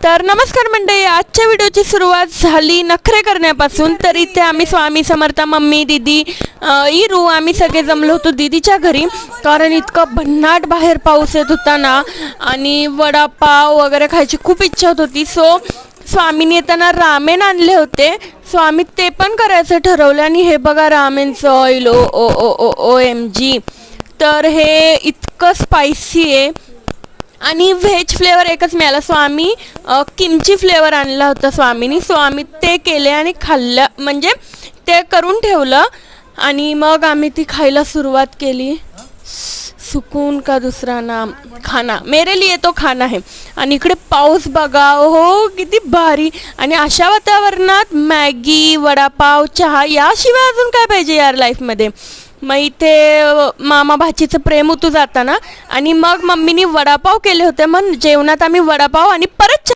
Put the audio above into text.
तर नमस्कार मंडळी, आजच्या व्हिडिओची सुरुवात झाली नखरे करण्यापासून. तर इथे आम्ही स्वामी समर्थ, मम्मी, दीदी, इरू आम्ही सगळे जमलो होतो दीदीच्या घरी. कारण इतकं भन्नाट बाहेर पाऊस येत होता ना, आणि वडापाव वगैरे खायची खूप इच्छा होत होती. सो स्वामीने येताना रामेन आणले होते, सो आम्ही ते पण करायचं ठरवलं. आणि हे बघा रामेनचं ऑइल, ओ ओ ओ ओ ओ एम जी. तर हे इतकं स्पायसी आहे आणि व्हेज फ्लेवर एकच मिळाला. सो आम्ही किमची फ्लेवर आणला होता स्वामीनी. सो आम्ही ते केले आणि खाल्लं, म्हणजे ते करून ठेवलं आणि मग आम्ही ती खायला सुरुवात केली. सुकून का दुसरा नाम खाना, मेरे लिए तो खाना है. आणि इकडे पाऊस बघा, हो किती भारी. आणि अशा वातावरणात मॅगी, वडापाव, चहा याशिवाय अजून काय पाहिजे यार लाईफमध्ये. मग इथे मामा भाचीचं प्रेम उतू जाताना आणि मग मम्मीनी वडापाव केले होते. मग जेवणात आम्ही वडापाव आणि परत